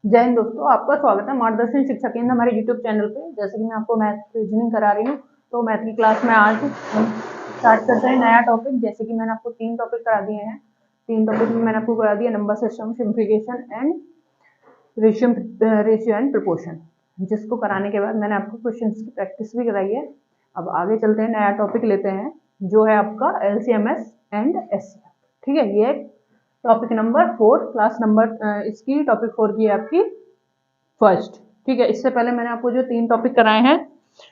जय हिंद दोस्तों, आपका स्वागत है मार्गदर्शन शिक्षा केंद्र हमारे यूट्यूब चैनल पे। जैसे कि मैं आपको मैथ रीजनिंग करा रही हूँ, तो मैथ की क्लास में आज हम स्टार्ट करते हैं नया टॉपिक। जैसे कि मैंने आपको 3 टॉपिक करा दिए हैं। 3 टॉपिक में मैंने आपको करा दिया number system, simplification and ratio and proportion, जिसको कराने के बाद मैंने आपको क्वेश्चन की प्रैक्टिस भी कराई है। अब आगे चलते हैं, नया टॉपिक लेते हैं जो है आपका LCMS एंड SCF। ठीक है, ये टॉपिक नंबर 4, क्लास नंबर इसकी टॉपिक 4 की है आपकी फर्स्ट। ठीक है, इससे पहले मैंने आपको जो 3 टॉपिक कराए हैं,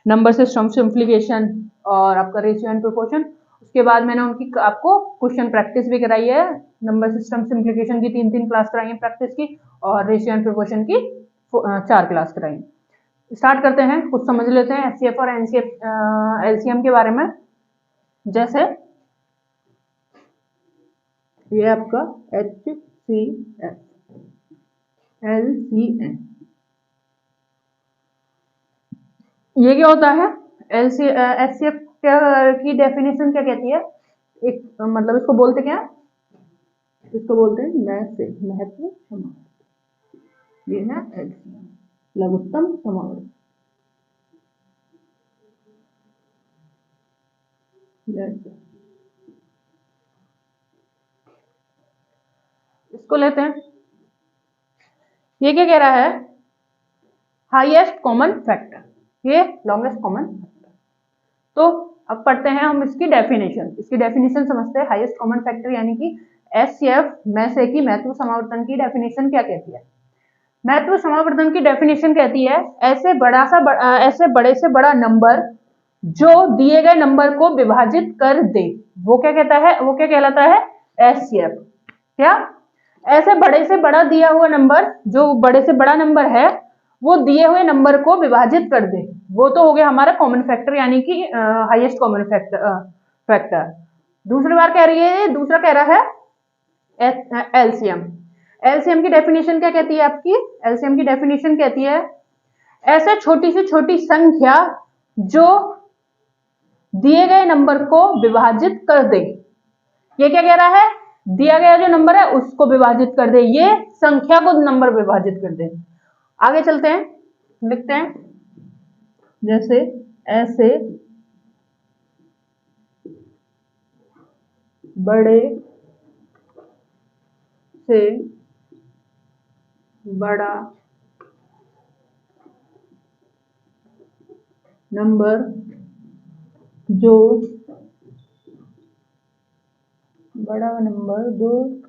नंबर सिस्टम, सिंप्लीफिकेशन और आपका रेशियो एंड प्रोपोर्शन, उसके बाद मैंने उनकी आपको क्वेश्चन प्रैक्टिस भी कराई है। नंबर सिस्टम सिंप्लीफिकेशन की 3 क्लास कराई है प्रैक्टिस की, और रेशियो एंड प्रोपोर्शन की 4 क्लास कराई। स्टार्ट करते हैं, कुछ समझ लेते हैं SCF और LCM के बारे में। जैसे ये आपका HCF, LCM, ये क्या होता है? HCF की डेफिनेशन क्या कहती है? एक मतलब इसको बोलते क्या? इसको बोलते हैं महत्व समावर्त। ये है LCM, लघुत्तम समावर्त। इसको लेते हैं, ये क्या कह रहा है? हाईएस्ट कॉमन फैक्टर, ये लॉन्गेस्ट कॉमन फैक्टर। तो अब पढ़ते हैं हम इसकी डेफिनेशन। इसकी डेफिनेशन समझते हैं। हाईएस्ट कॉमन फैक्टर यानी कि SCF में से की महत्व समावर्तन की डेफिनेशन क्या कहती है? महत्व समावर्तन की डेफिनेशन कहती है ऐसे बड़े से बड़ा नंबर जो दिए गए नंबर को विभाजित कर दे, वो क्या कहता है? वो क्या कहलाता है? SCF। क्या? ऐसे बड़े से बड़ा दिया हुआ नंबर, जो बड़े से बड़ा नंबर है वो दिए हुए नंबर को विभाजित कर दे, वो तो हो गया हमारा कॉमन फैक्टर यानी कि हाईएस्ट कॉमन फैक्टर। दूसरी बार कह रही है, दूसरा कह रहा है LCM। LCM की डेफिनेशन क्या कहती है आपकी? LCM की डेफिनेशन कहती है ऐसे छोटी से छोटी संख्या जो दिए गए नंबर को विभाजित कर दे। ये क्या कह रहा है? दिया गया जो नंबर है उसको विभाजित कर दे, ये संख्या को नंबर विभाजित कर दे। आगे चलते हैं, लिखते हैं जैसे ऐसे बड़े से बड़ा नंबर जो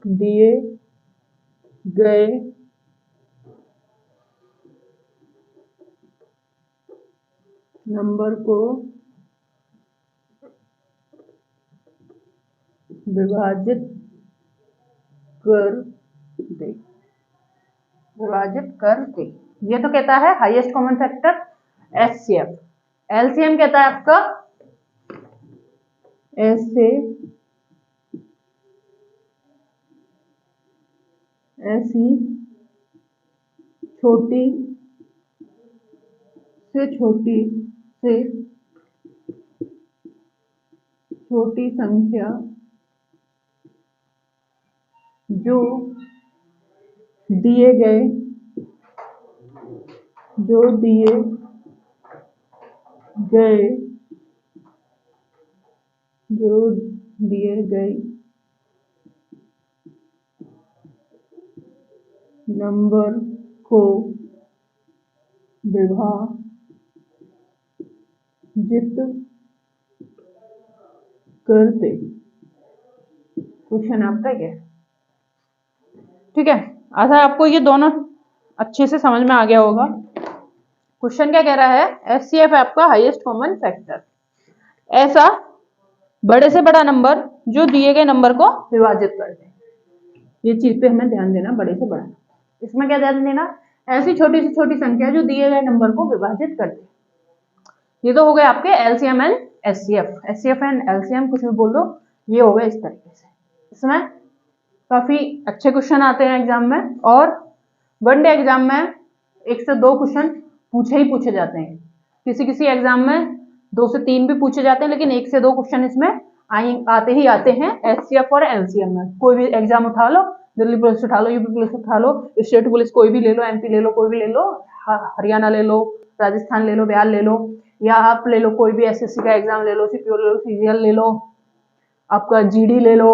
दिए गए नंबर को विभाजित कर दे, ये तो कहता है highest common factor SCF। LCM कहता है आपका ऐसी छोटी संख्या जो दिए गए नंबर को विभाजित कर दे। क्वेश्चन आपका ये, ठीक है। ऐसा आपको ये दोनों अच्छे से समझ में आ गया होगा। क्वेश्चन क्या कह रहा है? SCF है आपका हाईएस्ट कॉमन फैक्टर, ऐसा बड़े से बड़ा नंबर जो दिए गए नंबर को विभाजित कर दे। ये चीज पे हमें ध्यान देना, बड़े से बड़ा। इसमें क्या ध्यान देना? ऐसी छोटी से छोटी संख्या जो दिए गए नंबर को विभाजित कर दे। ये तो हो गए आपके LCM and SCF। SCF and LCM कुछ भी बोल दो, ये हो गए इस तरीके से। इसमें काफी अच्छे क्वेश्चन आते हैं एग्जाम में, और वनडे एग्जाम में 1 से 2 क्वेश्चन पूछे जाते हैं। किसी एग्जाम में 2 से 3 भी पूछे जाते हैं, लेकिन 1 से 2 क्वेश्चन इसमें आते हैं SCF और LCM में। कोई भी एग्जाम उठा लो, दिल्ली पुलिस उठा लो, यूपी पुलिस उठा लो, स्टेट पुलिस कोई भी ले लो, एमपी ले लो, कोई भी ले लो, हरियाणा ले लो, राजस्थान ले लो, बिहार ले लो, या आप ले लो कोई भी एसएससी का एग्जाम ले लो, सीपीओ ले लो, सीजीएल ले लो, आपका जीडी ले लो,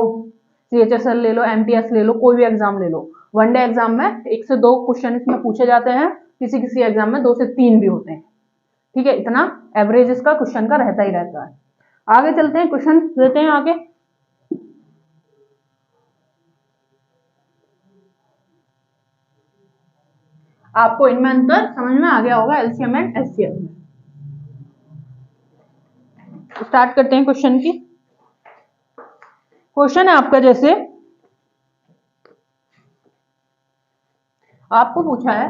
सीएचएसएल ले लो, एमटीएस ले लो, कोई भी एग्जाम ले लो। वनडे एग्जाम में 1 से 2 क्वेश्चन इसमें पूछे जाते हैं, किसी किसी एग्जाम में 2 से 3 भी होते हैं। ठीक है, इतना एवरेज इसका क्वेश्चन का रहता ही रहता है। आगे चलते हैं, क्वेश्चन लेते हैं आगे। आपको इनमें अंतर समझ में आ गया होगा एलसीएम एंड एचसीएफ में। स्टार्ट करते हैं क्वेश्चन की। क्वेश्चन है आपका, जैसे आपको पूछा है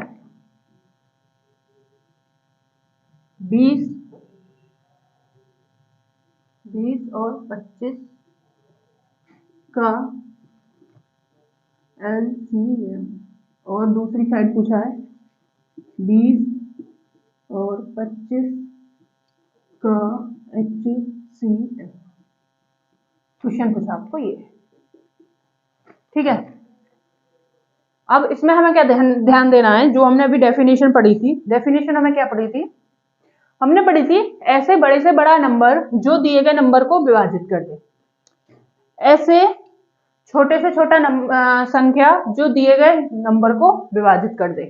20 और 25 का एलसीएम, और दूसरी साइड पूछा है 20 और 25 का एचसीएफ। क्वेश्चन पूछा आपको ये, ठीक है। अब इसमें हमें क्या ध्यान देना है, जो हमने अभी डेफिनेशन पढ़ी थी, डेफिनेशन हमें क्या पढ़ी थी, हमने पढ़ी थी ऐसे बड़े से बड़ा नंबर जो दिए गए नंबर को विभाजित कर दे, ऐसे छोटे से छोटा संख्या जो दिए गए नंबर को विभाजित कर दे।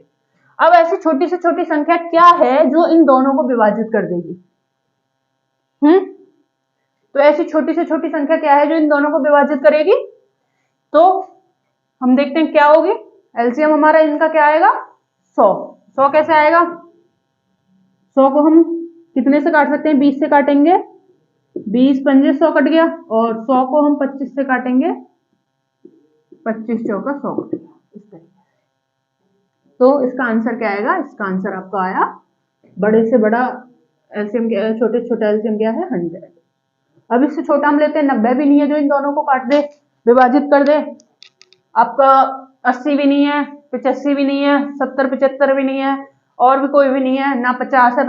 अब ऐसी छोटी से छोटी संख्या क्या है जो इन दोनों को विभाजित कर देगी? तो ऐसी छोटी से छोटी संख्या क्या है जो इन दोनों को विभाजित करेगी? तो हम देखते हैं क्या होगी। एलसीएम हमारा इनका क्या आएगा? 100। 100 कैसे आएगा? 100 को हम कितने से काट सकते हैं? 20 से काटेंगे, 20 पंजे 100 कट गया, और 100 को हम 25 से काटेंगे, 25 चौका 100 कट गया, इस तरीके से। तो इसका आंसर क्या आएगा? इसका आंसर आपका आया बड़े से बड़ा एलसीएम, छोटे से छोटा एलसीएम क्या है? 100। अब इससे छोटा हम लेते हैं 90 भी नहीं है जो इन दोनों को काट दे, विभाजित कर दे। आपका 80 भी नहीं है, 85 भी नहीं है, 70 75 भी नहीं है, और भी कोई भी नहीं है ना, 50 है।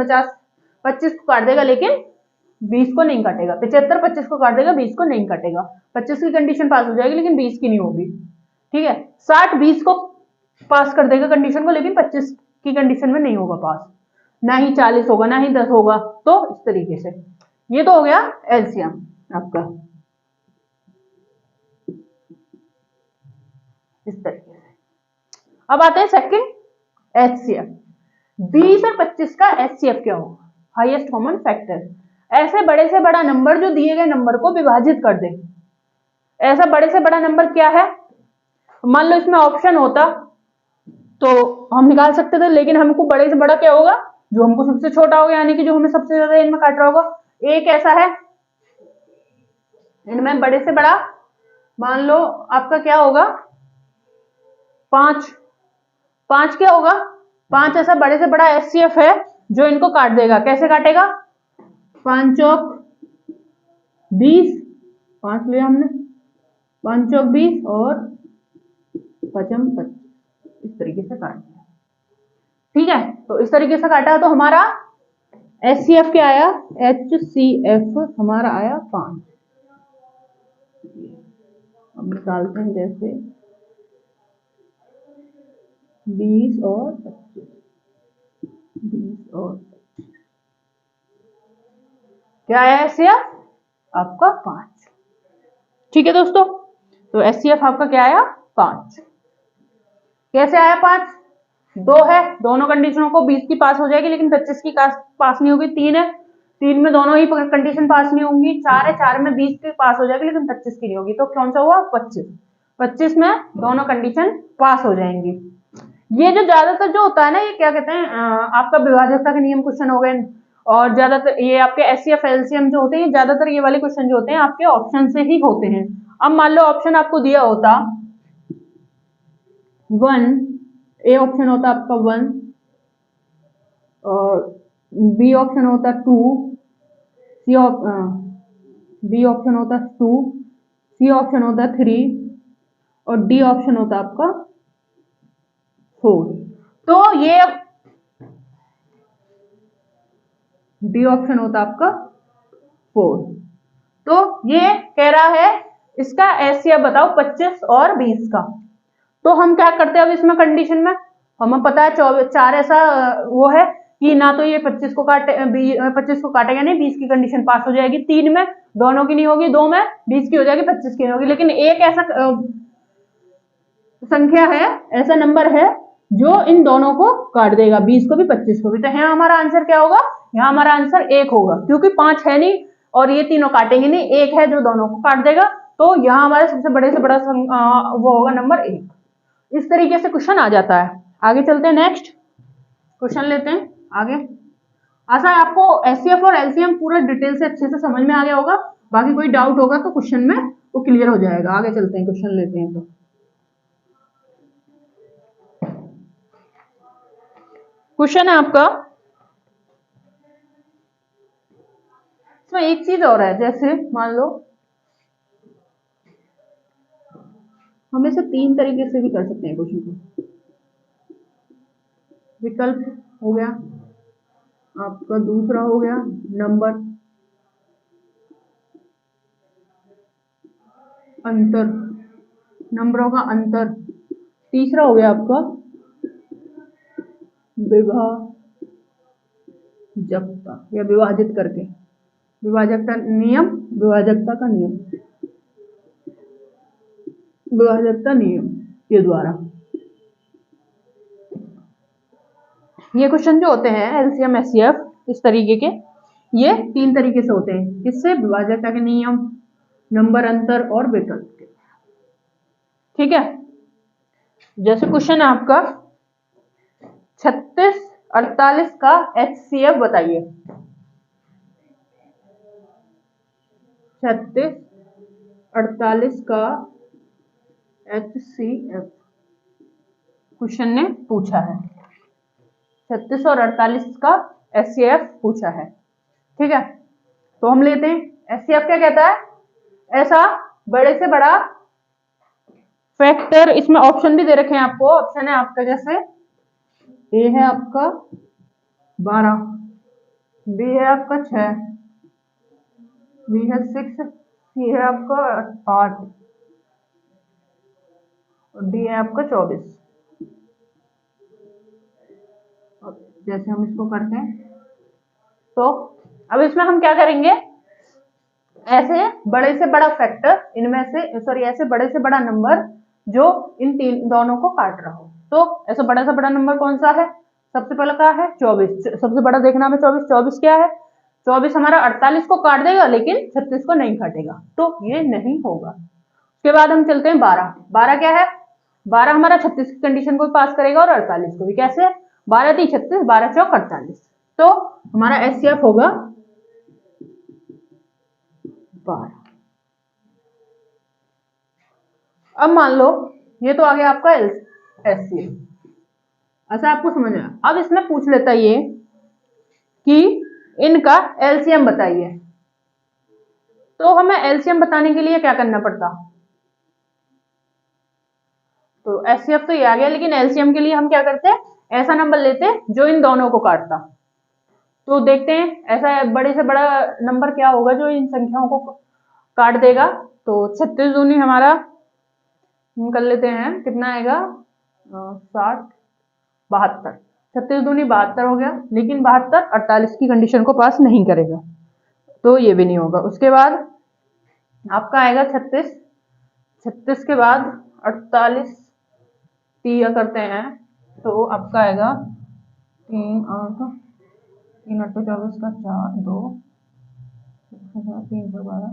25 को काट देगा लेकिन 20 को नहीं काटेगा। 75 25 को काट देगा, 20 को नहीं काटेगा। 25 की कंडीशन पास हो जाएगी लेकिन 20 की नहीं होगी। ठीक है, 60 20 को पास कर देगा कंडीशन को, लेकिन 25 की कंडीशन में नहीं होगा पास, ना ही 40 होगा, ना ही 10 होगा। तो इस तरीके से ये तो हो गया एलसीएम आपका, इस तरीके से। अब आते हैं सेकंड एचसीएफ। 20 और 25 का एचसीएफ क्या होगा? Highest common factor. ऐसे बड़े से बड़ा नंबर जो दिए गए नंबर को विभाजित कर दे। ऐसा बड़े से बड़ा नंबर क्या है? मान लो इसमें ऑप्शन होता तो हम निकाल सकते थे, लेकिन हमको बड़े से बड़ा क्या होगा? जो हमको सबसे छोटा होगा, यानी कि जो हमें सबसे ज्यादा इनमें काट रहा होगा। एक ऐसा है इनमें बड़े से बड़ा, मान लो आपका क्या होगा? 5। 5 क्या होगा? 5 ऐसा बड़े से बड़ा एचसीएफ है जो इनको काट देगा। कैसे काटेगा? 5 चौक 20, 5 लिया हमने, 5 चौक 20 और 5m 25, इस तरीके से काट दिया। ठीक है, तो इस तरीके से काटा तो हमारा एचसीएफ क्या आया? एचसीएफ हमारा आया 5। अब निकालते हैं, जैसे 20 और 25, 20 और 25 क्या आया एचसीएफ आपका? 5। ठीक है दोस्तों, तो एचसीएफ आपका क्या आया? 5। कैसे आया 5? 2 है, दोनों कंडीशनों को 20 की पास हो जाएगी लेकिन 25 की पास नहीं होगी। 3 है, 3 में दोनों ही कंडीशन पास नहीं होंगी। 4 है, 4 में 20 की पास हो जाएगी लेकिन 25 की नहीं होगी। तो कौन सा हुआ? 25। 25 में दोनों कंडीशन पास हो जाएंगी। ये जो ज्यादातर जो होता है ना, ये क्या कहते हैं, आपका विभाजकता के नियम क्वेश्चन हो गए, और ज्यादातर ये आपके एचसीएफ एलसीएम जो होते हैं, ज्यादातर ये वाले क्वेश्चन जो होते हैं आपके ऑप्शन से ही होते हैं। अब मान लो ऑप्शन आपको दिया होता 1, ए ऑप्शन होता आपका 1, और बी ऑप्शन होता 2, बी ऑप्शन होता 2, सी ऑप्शन होता 3, और डी ऑप्शन होता आपका 4। तो ये डी ऑप्शन होता आपका 4। तो ये कह रहा है इसका एचसीएफ बताओ 25 और 20 का। तो हम क्या करते हैं अब इसमें कंडीशन में, हमें पता है 4 ऐसा वो है कि ना तो ये 25 को काटे 25 को काटेगा नहीं, 20 की कंडीशन पास हो जाएगी, 3 में दोनों की नहीं होगी, 2 में 20 की हो जाएगी, 25 की नहीं होगी, लेकिन एक ऐसा संख्या है, ऐसा नंबर है जो इन दोनों को काट देगा, 20 को भी 25 को भी। तो यहाँ हमारा आंसर क्या होगा, यहाँ हमारा आंसर 1 होगा, क्योंकि 5 है नहीं और ये तीनों काटेंगे नहीं, 1 है जो दोनों को काट देगा। तो यहाँ हमारे सबसे बड़े से बड़ा वो होगा नंबर 1। इस तरीके से क्वेश्चन आ जाता है। आगे चलते हैं, नेक्स्ट क्वेश्चन लेते हैं आगे। आशा है आपको एचसीएफ और एलसीएम पूरा डिटेल से अच्छे से समझ में आ गया होगा, बाकी कोई डाउट होगा तो क्वेश्चन में वो क्लियर हो जाएगा। आगे चलते हैं, क्वेश्चन लेते हैं। तो क्वेश्चन है आपका, इसमें एक चीज और है, जैसे मान लो हम इसे 3 तरीके से भी कर सकते हैं क्वेश्चन को। विकल्प हो गया आपका, दूसरा हो गया नंबर अंतर, नंबरों का अंतर, तीसरा हो गया आपका विभाजकता या विभाजित करके, विभाजकता नियम, विभाजकता का नियम, विभाजकता नियम के द्वारा। ये क्वेश्चन जो होते हैं एलसीएम एचसीएफ इस तरीके के, ये 3 तरीके से होते हैं, किससे, विभाजकता के नियम, नंबर अंतर और विकल्प के। ठीक है, जैसे क्वेश्चन है आपका 3648 का एचसीएफ बताइए। 3648 का एचसीएफ क्वेश्चन ने पूछा है, 36 और 48 का एचसीएफ पूछा है। ठीक है, तो हम लेते हैं एचसीएफ क्या कहता है, ऐसा बड़े से बड़ा फैक्टर, इसमें ऑप्शन भी दे रखे हैं आपको, ऑप्शन है आपका जैसे ए है आपका 12, बी है आपका 6, बी है 6, सी है आपका 8 और डी है आपका 24। जैसे हम इसको करते हैं, तो अब इसमें हम क्या करेंगे, ऐसे बड़े से बड़ा फैक्टर इनमें से, सॉरी ऐसे बड़े से बड़ा नंबर जो इन दोनों को काट रहा हो। तो ऐसा बड़ा से बड़ा नंबर कौन सा है, सबसे पहला क्या है 24, सबसे बड़ा देखना हमें 24, 24 क्या है, 24 हमारा 48 को काट देगा लेकिन 36 को नहीं काटेगा, तो ये नहीं होगा। उसके बाद हम चलते हैं 12, 12 क्या है, 12 हमारा 36 की कंडीशन को पास करेगा और 48 को भी, कैसे 12 3 36, 12 चौक 48, तो हमारा एचसीएफ होगा 12। अब मान लो ये तो आ गया आपका एचसीएफ, ऐसा आपको समझ में। अब इसमें पूछ लेता ये कि इनका एलसीएम बताइए, तो हमें एलसीएम बताने के लिए क्या करना पड़ता, तो एचसीएफ तो ये आ गया, लेकिन एलसीएम के लिए हम क्या करते हैं, ऐसा नंबर लेते जो इन दोनों को काटता। तो देखते हैं ऐसा बड़े से बड़ा नंबर क्या होगा जो इन संख्याओं को काट देगा। तो 36 दूनी हमारा हम कर लेते हैं, कितना आएगा 60 72, 36 दूनी 72 हो गया, लेकिन 72 48 की कंडीशन को पास नहीं करेगा, तो ये भी नहीं होगा। उसके बाद आपका आएगा 36, 36 के बाद 48 दिया करते हैं, तो आपका आएगा 3 8 3 8 24 का 4 2 312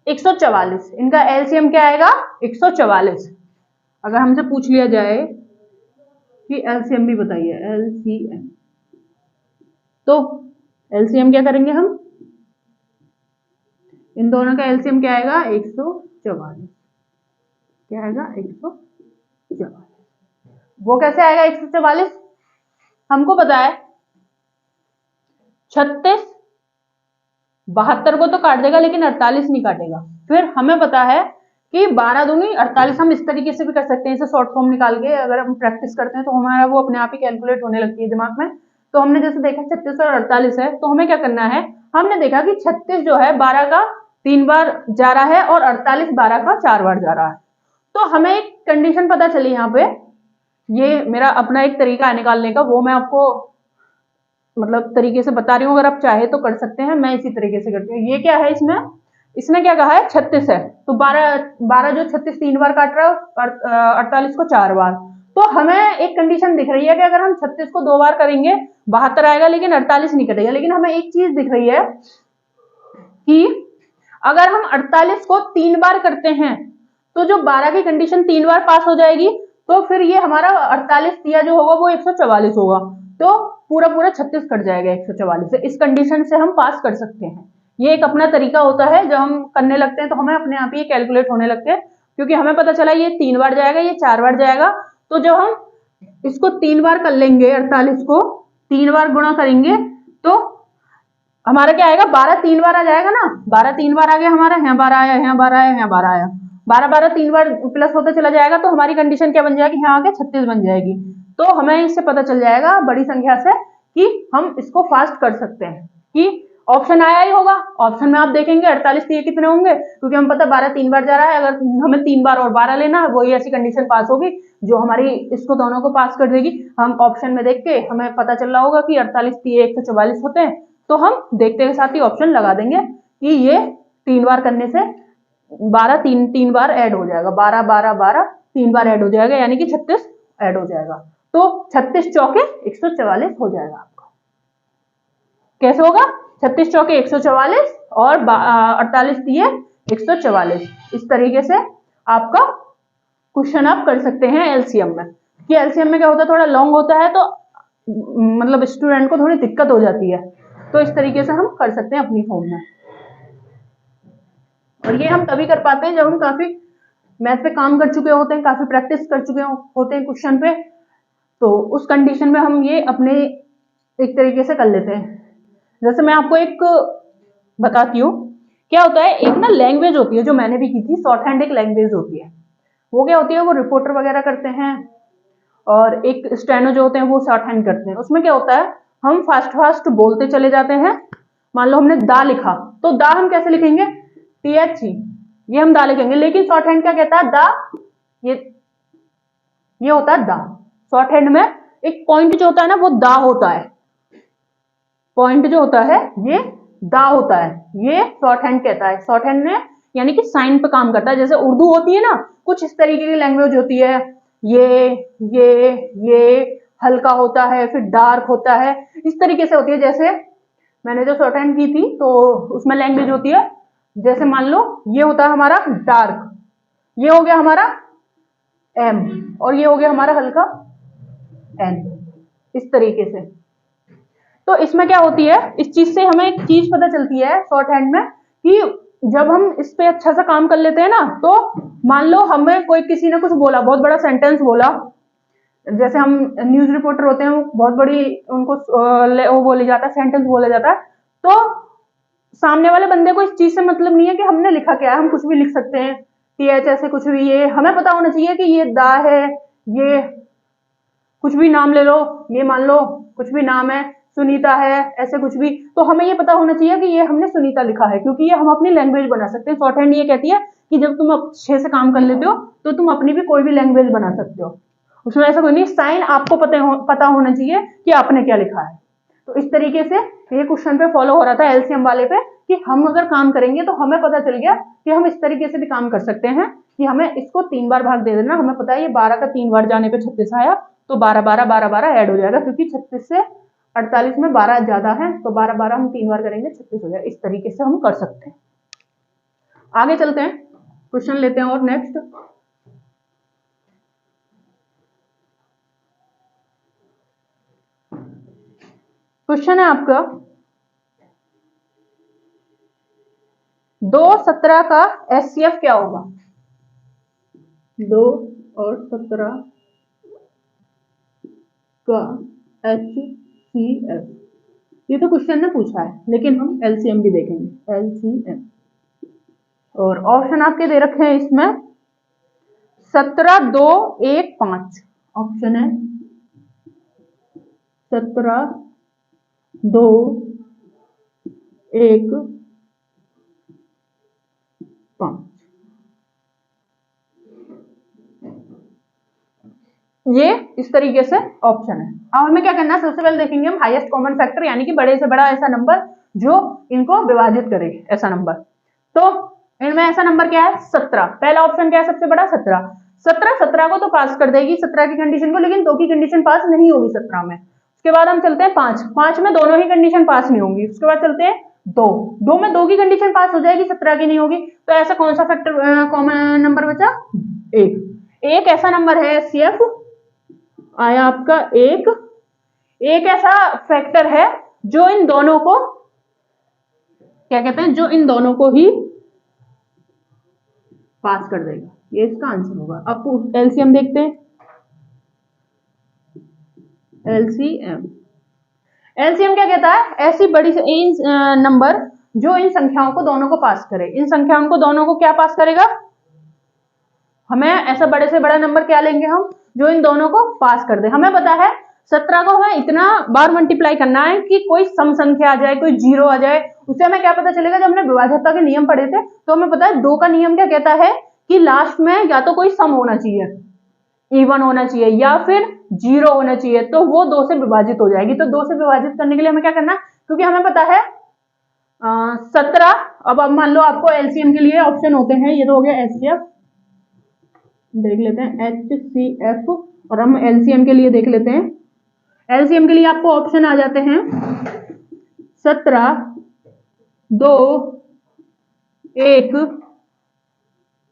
144। इनका एलसीएम क्या आएगा 144। अगर हमसे पूछ लिया जाए कि एलसीएम भी बताइए, एलसीएम, तो एलसीएम क्या करेंगे हम, इन दोनों का एलसीएम क्या आएगा 144, क्या आएगा 144। वो कैसे आएगा 144, हमको पता है 36 72 को तो काट देगा लेकिन 48 नहीं काटेगा। फिर हमें पता है कि 12 दूनी 48, हम इस तरीके से भी कर सकते हैं, इसे शॉर्ट फॉर्म निकाल के अगर हम प्रैक्टिस करते हैं तो हमारा वो अपने आप ही कैलकुलेट होने लगती है दिमाग में। तो हमने जैसे देखा 36 और 48 है, तो हमें क्या करना है, हमने देखा कि 36 जो है 12 का 3 बार जा रहा है और 48 12 का 4 बार जा रहा है, तो हमें एक कंडीशन पता चली यहाँ पे, ये मेरा अपना एक तरीका है निकालने का, वो मैं आपको मतलब तरीके से बता रही हूँ, अगर आप चाहे तो कर सकते हैं, मैं इसी तरीके से करती हूँ। ये क्या है, इसमें इसने क्या कहा है 36 है, तो 12 जो 36 3 बार काट रहा है, 48 को 4 बार, तो हमें एक कंडीशन दिख रही है कि अगर हम 36 को 2 बार करेंगे 72 आएगा, लेकिन 48 नहीं कटेगा। लेकिन हमें एक चीज दिख रही है कि अगर हम 48 को 3 बार करते हैं तो जो 12 की कंडीशन 3 बार पास हो जाएगी, तो फिर ये हमारा 48 दिया जो होगा वो 144 होगा, तो पूरा पूरा 36 कट जाएगा 144 से। इस कंडीशन से हम पास कर सकते हैं। ये एक अपना तरीका होता है, जब हम करने लगते हैं तो हमें अपने आप ही कैलकुलेट होने लगते हैं, क्योंकि हमें पता चला ये 3 बार जाएगा, ये 4 बार जाएगा, तो जब हम इसको 3 बार कर लेंगे, 48 को 3 बार गुणा करेंगे तो हमारा क्या आएगा, 12 3 बार आ जाएगा ना, 12 3 बार आ गया हमारा, यहाँ 12 आया, यहाँ 12 आया, यहाँ 12 आया, 12 12 3 बार प्लस होता चला जाएगा, तो हमारी कंडीशन क्या बन जाएगी, यहाँ आके 36 बन जाएगी। तो हमें इससे पता चल जाएगा बड़ी संख्या से कि हम इसको फास्ट कर सकते हैं, कि ऑप्शन आया ही होगा, ऑप्शन में आप देखेंगे 48 दिए कितने होंगे, क्योंकि हम पता 12 3 बार जा रहा है, अगर हमें 3 बार और 12 लेना है, वही ऐसी कंडीशन पास होगी जो हमारी इसको दोनों को पास कर देगी। हम ऑप्शन में देख के हमें पता चल रहा होगा कि 48 दिए 144 होते हैं, तो हम देखते के साथ ही ऑप्शन लगा देंगे कि ये 3 बार करने से 12 3 बार ऐड हो जाएगा, 12 12 12 3 बार ऐड हो जाएगा, यानी कि 36 ऐड हो जाएगा, तो 36 चौके 144 हो जाएगा आपका। कैसे होगा, 36 चौके 144 और 48 दिए 144, इस तरीके से आपका क्वेश्चन आप कर सकते हैं एलसीएम में। कि एलसीएम में क्या होता है, थोड़ा लॉन्ग होता है, तो मतलब स्टूडेंट को थोड़ी दिक्कत हो जाती है, तो इस तरीके से हम कर सकते हैं अपनी फॉर्म में। और ये हम तभी कर पाते हैं जब हम काफी मैथ पे काम कर चुके होते हैं, काफी प्रैक्टिस कर चुके होते हैं क्वेश्चन पे, तो उस कंडीशन में हम ये अपने एक तरीके से कर लेते हैं। जैसे मैं आपको एक बताती हूँ, क्या होता है, एक ना लैंग्वेज होती है जो मैंने भी की थी, शॉर्ट हैंड एक लैंग्वेज होती है। वो क्या होती है, वो रिपोर्टर वगैरह करते हैं, और एक स्टेनो जो होते हैं वो शॉर्ट हैंड करते हैं। उसमें क्या होता है, हम फास्ट फास्ट बोलते चले जाते हैं। मान लो हमने दा लिखा, तो दा हम कैसे लिखेंगे, TH, ये हम दा लिखेंगे, लेकिन शॉर्ट हैंड क्या कहता है, दा, ये होता है दा। शॉर्ट हैंड में एक पॉइंट जो होता है ना, वो दा होता है, पॉइंट जो होता है ये दा होता है, ये शॉर्ट हैंड कहता है। शॉर्ट हैंड में यानी कि साइन पे काम करता है, जैसे उर्दू होती है ना, कुछ इस तरीके की लैंग्वेज होती है, ये हल्का होता है, फिर डार्क होता है, इस तरीके से होती है। जैसे मैंने जो शॉर्ट हैंड की थी तो उसमें लैंग्वेज होती है, जैसे मान लो ये होता है हमारा डार्क, ये हो गया हमारा M, और ये हो गया हमारा हल्का N, इस तरीके से। तो इसमें क्या होती है, इस चीज से हमें एक चीज पता चलती है शॉर्ट हैंड में, कि जब हम इस पे अच्छा सा काम कर लेते हैं ना, तो मान लो हमें कोई किसी ने कुछ बोला, बहुत बड़ा सेंटेंस बोला, जैसे हम न्यूज रिपोर्टर होते हैं, बहुत बड़ी उनको वो बोले जाता है, सेंटेंस बोला जाता है, तो सामने वाले बंदे को इस चीज से मतलब नहीं है कि हमने लिखा क्या है, हम कुछ भी लिख सकते हैं, TH ऐसे कुछ भी, ये हमें पता होना चाहिए कि ये दा है, ये कुछ भी नाम ले लो, ये मान लो कुछ भी नाम है, सुनीता है, ऐसे कुछ भी, तो हमें ये पता होना चाहिए कि ये हमने सुनीता लिखा है, क्योंकि ये हम अपनी लैंग्वेज बना सकते हैं। शॉर्ट हैंड ये कहती है कि जब तुम अच्छे से काम कर लेते हो तो तुम अपनी भी कोई भी लैंग्वेज बना सकते हो, उसमें ऐसा कोई नहीं, साइन आपको पता होना चाहिए कि आपने क्या लिखा है। तो इस तरीके से ये क्वेश्चन पे फॉलो हो रहा था एलसीएम वाले पे, कि हम अगर काम करेंगे तो हमें पता चल गया कि हम इस तरीके से भी काम कर सकते हैं, कि हमें इसको 3 बार भाग दे देना, हमें पता है ये 12 का 3 बार जाने पे 36 आया, तो 12 12 12 12 ऐड हो जाएगा, क्योंकि 36 से 48 में 12 ज्यादा है, तो 12 12 हम 3 बार करेंगे 36 हो जाएगा। इस तरीके से हम कर सकते हैं। आगे चलते हैं, क्वेश्चन लेते हैं और नेक्स्ट। क्वेश्चन है आपका 2 17 का HCF क्या होगा, 2 और 17 का HCF, ये तो क्वेश्चन ने पूछा है, लेकिन हम एलसीएम भी देखेंगे, एलसीएम। और ऑप्शन आपके दे रखे हैं इसमें 17 2 1 5, ऑप्शन है 17 2 1 5। ये इस तरीके से ऑप्शन है। अब हमें क्या करना है, सबसे पहले देखेंगे हम हाईएस्ट कॉमन फैक्टर, यानी कि बड़े से बड़ा ऐसा नंबर जो इनको विभाजित करे, ऐसा नंबर। तो इनमें ऐसा नंबर क्या है, 17। पहला ऑप्शन क्या है, सबसे बड़ा 17। 17 को तो पास कर देगी 17 की कंडीशन को, लेकिन 2 की कंडीशन पास नहीं होगी 17 में। उसके बाद हम चलते हैं 5 में दोनों ही कंडीशन पास नहीं होंगी। उसके बाद चलते हैं 2 में 2 की कंडीशन पास हो जाएगी, 17 की नहीं होगी। तो ऐसा कौन सा फैक्टर कॉमन नंबर बचा, एक ऐसा नंबर है एचसीएफ आया आपका एक ऐसा फैक्टर है जो इन दोनों को क्या कहते हैं, जो इन दोनों को ही पास कर देगा। ये इसका आंसर होगा। अब एलसीएम देखते हैं। एलसीएम क्या कहता है, ऐसी बड़ी नंबर जो इन संख्याओं को दोनों को पास करे। इन संख्याओं को दोनों को क्या पास करेगा, हमें ऐसा बड़े से बड़ा नंबर क्या लेंगे हम, जो इन दोनों को पास कर दे। हमें पता है 17 को हमें इतना बार मल्टीप्लाई करना है कि कोई सम संख्या आ जाए, कोई जीरो आ जाए। उससे हमें क्या पता चलेगा, जब हमने विभाज्यता के नियम पढ़े थे तो हमें पता है 2 का नियम क्या कहता है कि लास्ट में या तो कोई सम होना चाहिए, इवन होना चाहिए, या फिर जीरो होना चाहिए, तो वो 2 से विभाजित हो जाएगी। तो 2 से विभाजित करने के लिए हमें क्या करना है, क्योंकि हमें पता है 17। अब मान लो आपको एलसीएम के लिए ऑप्शन होते हैं, ये तो हो गया एचसीएफ, देख लेते हैं एचसीएफ, और हम एलसीएम के लिए देख लेते हैं। एलसीएम के लिए आपको ऑप्शन आ जाते हैं 17, 2, 1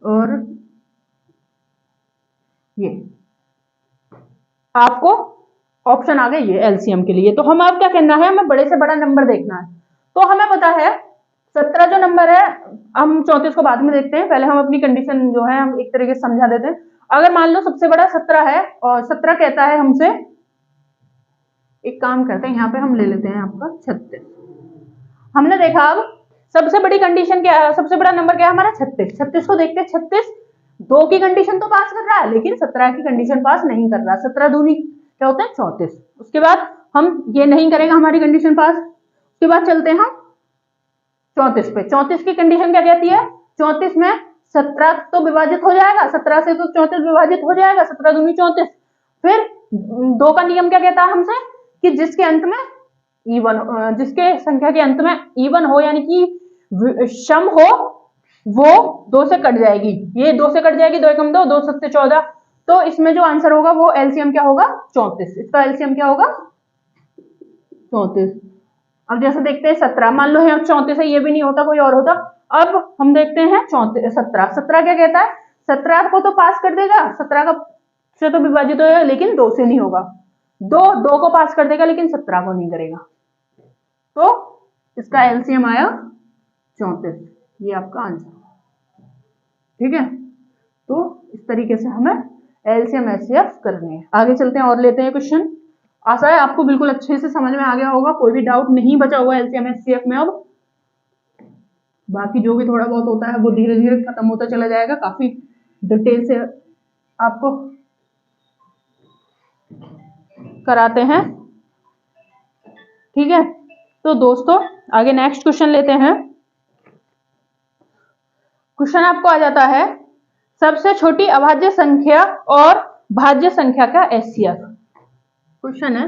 और ये आपको ऑप्शन आ गए ये एलसीएम के लिए। तो हम अब क्या करना है, हमें बड़े से बड़ा नंबर देखना है। तो हमें पता है 17 जो नंबर है, हम 34 को बाद में देखते हैं, पहले हम अपनी कंडीशन जो है हम एक तरीके से समझा देते हैं। अगर मान लो सबसे बड़ा 17 है और 17 कहता है हमसे, एक काम करते हैं यहाँ पे हम ले लेते हैं आपका 36। हमने देखा अब सबसे बड़ी कंडीशन क्या है, सबसे बड़ा नंबर क्या है हमारा 36। 36 को देखते हैं, 36 2 की कंडीशन तो पास कर रहा है, लेकिन 17 की कंडीशन पास नहीं कर रहा। 17 दूनी क्या होता है 34। उसके बाद हम ये नहीं करेगा हमारी कंडीशन पास। उसके बाद चलते हैं हम 34 पे। 34 की कंडीशन क्या कहती है, 34 में 17 तो विभाजित हो जाएगा, 17 से तो 34 विभाजित हो जाएगा, 17 दूनी 34। फिर 2 का नियम क्या कहता है हमसे कि जिसके अंत में इवन, जिसके संख्या के अंत में इवन हो, यानी कि सम हो, वो 2 से कट जाएगी। ये 2 से कट जाएगी, 2 एकम 2, 2 सत्ते 14। तो इसमें जो आंसर होगा वो एलसीएम क्या होगा 34। इसका एलसीएम क्या होगा 34। अब जैसे देखते हैं 17, मान लो यहाँ 34 है, ये भी नहीं होता, कोई और होता। अब हम देखते हैं 17 क्या कहता है, 17 को तो पास कर देगा, 17 का से तो विभाजित होगा, लेकिन 2 से नहीं होगा। 2 को पास कर देगा, लेकिन 17 को नहीं करेगा। तो इसका एलसीएम आया 34। ये आपका आंसर, ठीक है। तो इस तरीके से हमें एलसीएम एचसीएफ करनी है। आगे चलते हैं और लेते हैं क्वेश्चन। आशा है आपको बिल्कुल अच्छे से समझ में आ गया होगा, कोई भी डाउट नहीं बचा हुआ एलसीएम एचसीएफ में। अब बाकी जो भी थोड़ा बहुत होता है वो धीरे धीरे खत्म होता चला जाएगा, काफी डिटेल से आपको कराते हैं, ठीक है। तो दोस्तों आगे नेक्स्ट क्वेश्चन लेते हैं। क्वेश्चन आपको आ जाता है सबसे छोटी अभाज्य संख्या और भाज्य संख्या का एचसीएफ। क्वेश्चन है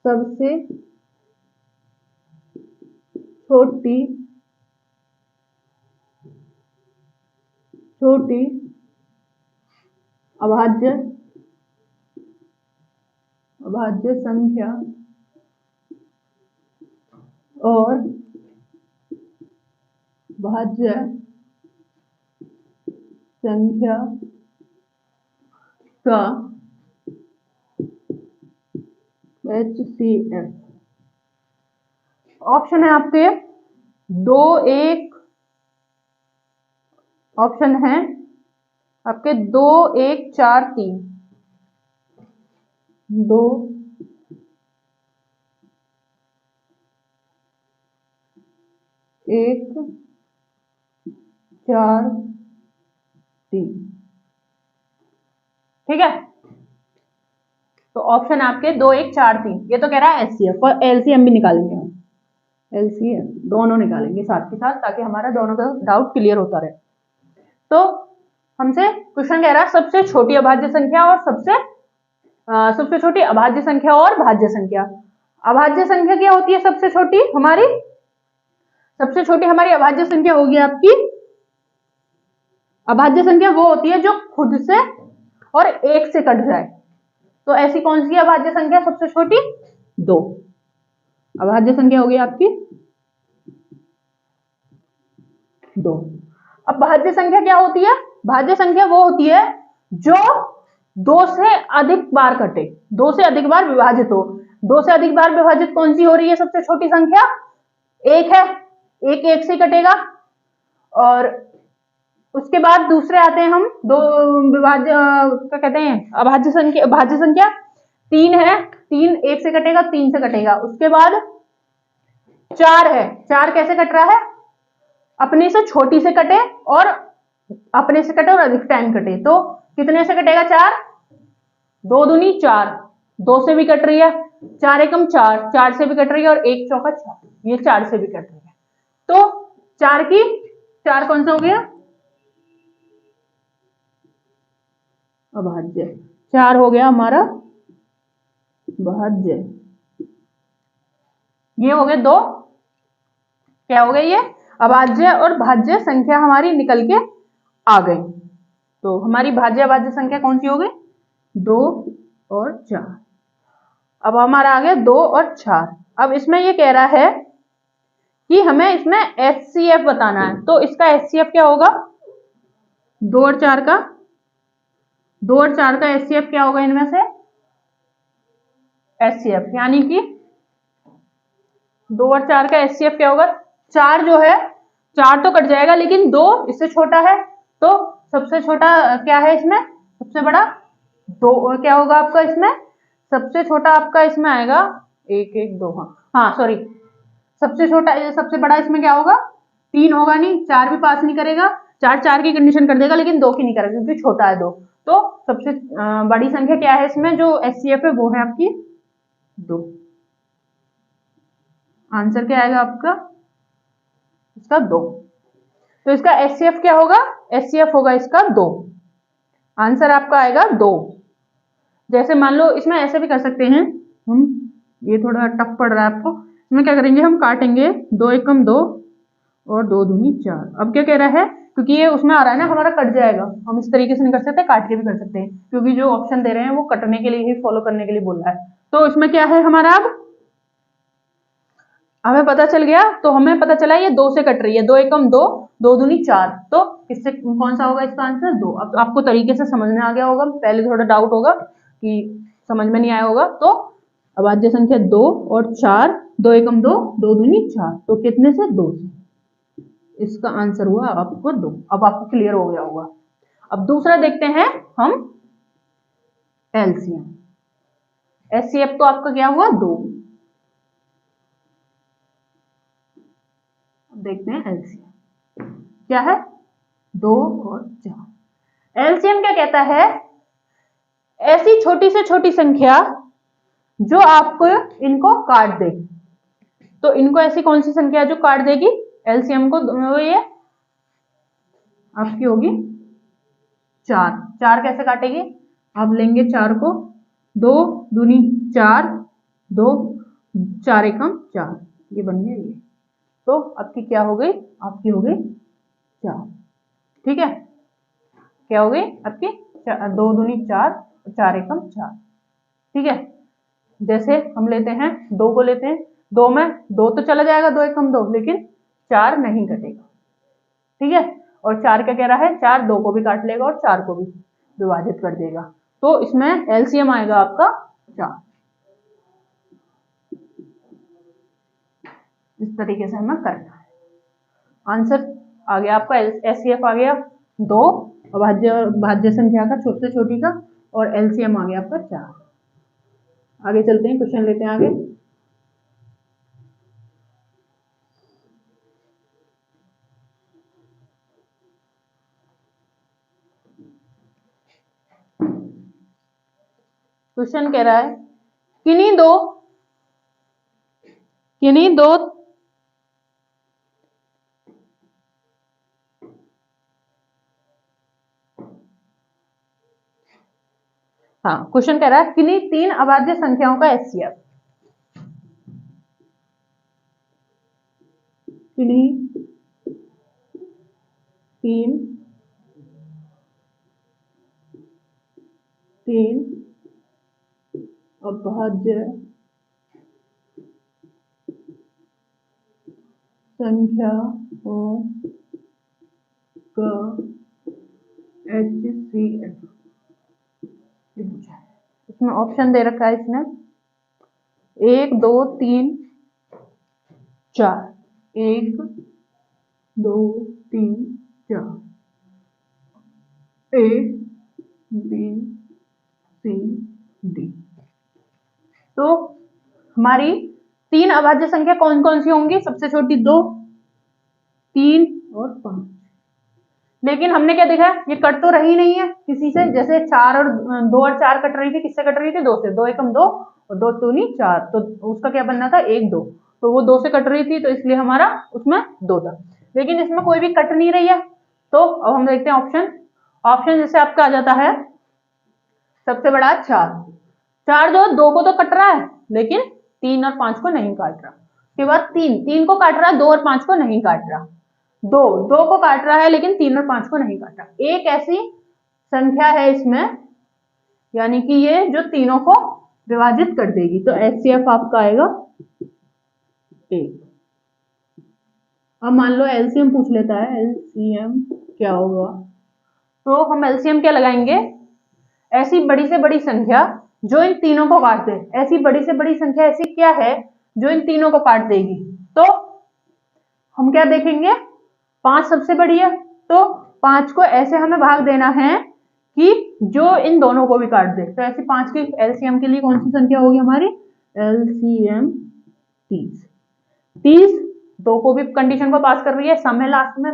सबसे छोटी अभाज्य संख्या और भाज्य संख्या का एचसीएफ। ऑप्शन है आपके 2, 1, ऑप्शन है आपके 2, 1, 4, 3, 2, 1, 4, 3, ठीक है। तो ऑप्शन आपके 2, 1, 4, 3, ये तो कह रहा है एचसीएफ, और एलसीएम भी निकालेंगे हम, एलसीएम दोनों निकालेंगे साथ के साथ, ताकि हमारा दोनों का डाउट क्लियर होता रहे। तो हमसे क्वेश्चन कह रहा है सबसे छोटी अभाज्य संख्या और सबसे छोटी अभाज्य संख्या और भाज्य संख्या। अभाज्य संख्या क्या होती है? सबसे छोटी हमारी अभाज्य संख्या होगी आपकी, अभाज्य संख्या वो होती है जो खुद से और एक से कट जाए। तो ऐसी कौन सी अभाज्य संख्या सबसे छोटी? 2। अभाज्य संख्या होगी आपकी 2। अब भाज्य संख्या क्या होती है? भाज्य संख्या वो होती है जो 2 से अधिक बार कटे, 2 से अधिक बार विभाजित हो। 2 से अधिक बार विभाजित कौन सी हो रही है सबसे छोटी संख्या? 1 है, 1 से कटेगा। और उसके बाद दूसरे आते हैं हम दो विभाज्य क्या कहते हैं अभाज्य संख्या, भाज्य संख्या 3 है, 3 1 से कटेगा, 3 से कटेगा। उसके बाद 4 है, 4 कैसे कट रहा है? अपने से छोटी से कटे और अधिक टाइम कटे। तो कितने से कटेगा? 4, 2 दूनी 4, 2 से भी कट रही है, 4 एकम 4, 4 से भी कट रही है, और 1 चौका 4, ये 4 से भी कट रही है। तो 4 कौन सा हो गया? अभाज्य। 4 हो गया हमारा भाज्य। ये हो गए 2, क्या हो गए ये? अभाज्य और भाज्य संख्या हमारी निकल के आ गई। तो हमारी भाज्य अभाज्य संख्या कौन सी हो गई? 2 और 4। अब हमारा आ गया 2 और 4। अब इसमें ये कह रहा है कि हमें इसमें HCF बताना है। तो इसका HCF क्या होगा? 2 और 4 का HCF क्या होगा? इनमें से HCF यानी कि 2 और 4 का HCF क्या होगा? 4 जो है 4 तो कट जाएगा, लेकिन 2 इससे छोटा है। तो सबसे छोटा क्या है इसमें? सबसे बड़ा 2। और क्या होगा आपका इसमें? सबसे छोटा आपका इसमें आएगा 1 1 2। हाँ सॉरी, सबसे बड़ा इसमें क्या होगा? 3 होगा नहीं, 4 भी पास नहीं करेगा। 4 की कंडीशन कर देगा, लेकिन 2 की नहीं करेगा क्योंकि छोटा है 2। तो सबसे बड़ी संख्या क्या है इसमें जो HCF है? वो है आपकी 2। आंसर क्या आएगा आपका? इसका 2। तो इसका HCF क्या होगा? HCF होगा इसका 2। आंसर आपका आएगा 2। जैसे मान लो इसमें ऐसे भी कर सकते हैं हम, ये थोड़ा टफ पड़ रहा है आपको। इसमें क्या करेंगे? हम काटेंगे 2 एकम 2 और 2 दूनी 4। अब क्या कह रहा है? क्योंकि ये उसमें आ रहा है ना, हमारा कट जाएगा। हम इस तरीके से नहीं कर सकते, काट के भी कर सकते हैं, क्योंकि जो ऑप्शन दे रहे हैं वो कटने के लिए ही फॉलो करने के लिए बोल रहा है। तो इसमें क्या है हमारा? अब हमें पता चल गया, तो हमें पता चला ये 2 से कट रही है। 2 एकम 2, 2 दूनी 4। तो इससे कौन सा होगा इसका आंसर? 2। अब आपको तरीके से समझ में आ गया होगा, पहले थोड़ा डाउट होगा कि समझ में नहीं आया होगा। तो अभाज्य संख्या 2 और 4, 2 एकम 2, 2 दूनी 4, तो कितने से? 2 से। इसका आंसर हुआ आपको 2। अब आपको क्लियर हो गया होगा। अब दूसरा देखते हैं हम एलसीएम। HCF तो आपका क्या हुआ? 2। देखते हैं एलसीएम क्या है? 2 और 4। एलसीएम क्या कहता है? ऐसी छोटी से छोटी संख्या जो आपको इनको काट दे। तो इनको ऐसी कौन सी संख्या जो काट देगी एलसीएम को? ये आपकी होगी 4। 4 कैसे काटेगी? आप लेंगे 4 को, 2 दूनी 4, 2 4 एकम 4, ये बन गया ये। तो आपकी क्या हो गई? आपकी हो गई 4। ठीक है, क्या हो गई आपकी? 2 दूनी 4, 4 एकम 4। ठीक है, जैसे हम लेते हैं 2 को लेते हैं, 2 में 2 तो चला जाएगा, 2 एकम 2, लेकिन 4 नहीं कटेगा। ठीक है, और 4 क्या कह रहा है? 4 2 को भी काट लेगा और 4 को भी विभाजित कर देगा। तो इसमें एलसीएम आएगा आपका 4। इस तरीके से हमें करना है। आंसर आ गया आपका, एचसीएफ आ गया 2 भाज्य संख्या का छोटे से छोटी का, और एलसीएम आ गया आपका 4। आगे चलते हैं, क्वेश्चन लेते हैं आगे। क्वेश्चन कह रहा है किन्हीं दो हाँ, क्वेश्चन कह रहा है किन्हीं 3 अभाज्य संख्याओं का एचसीएफ। किन्हीं 3 अभाज्य संख्याओं का एचसीएफ पूछा है। इसमें ऑप्शन दे रखा है इसने 1 2 3 4, 1 2 3 4, ए बी सी डी। तो हमारी 3 अभाज्य संख्या कौन कौन सी होंगी? सबसे छोटी 2, 3 और 5। लेकिन हमने क्या देखा, ये कट तो रही नहीं है किसी से। जैसे 4 और 2 और 4 कट रही थी, किससे कट रही थी? 2 से। 2 एकम 2 और 2 दूनी 4, तो उसका क्या बनना था? 1 2। तो वो 2 से कट रही थी, तो इसलिए हमारा उसमें 2 था। लेकिन इसमें कोई भी कट नहीं रही है, तो अब हम देखते हैं ऑप्शन जैसे आपका आ जाता है सबसे बड़ा 4। 4 जो 2 को तो कट रहा है, लेकिन 3 और 5 को नहीं काट रहा। उसके बाद 3 को काट रहा है, 2 और 5 को नहीं काट रहा। 2 को काट रहा है, लेकिन 3 और 5 को नहीं काट रहा। एक ऐसी संख्या है इसमें, यानी कि ये जो तीनों को विभाजित कर देगी। तो एचसीएफ आपका आएगा 1। अब मान लो एलसीएम पूछ लेता है, एलसीएम क्या होगा? तो हम एलसीएम क्या लगाएंगे? ऐसी बड़ी से बड़ी संख्या जो इन तीनों को काट दे। ऐसी बड़ी से बड़ी संख्या ऐसी क्या है जो इन तीनों को काट देगी? तो हम क्या देखेंगे, 5 सबसे बड़ी है, तो 5 को ऐसे हमें भाग देना है कि जो इन दोनों को भी काट दे। तो ऐसी 5 की एलसीएम के लिए कौन सी संख्या होगी हमारी? एलसीएम 30। 30 2 को भी कंडीशन को पास कर रही है, सम है लास्ट में,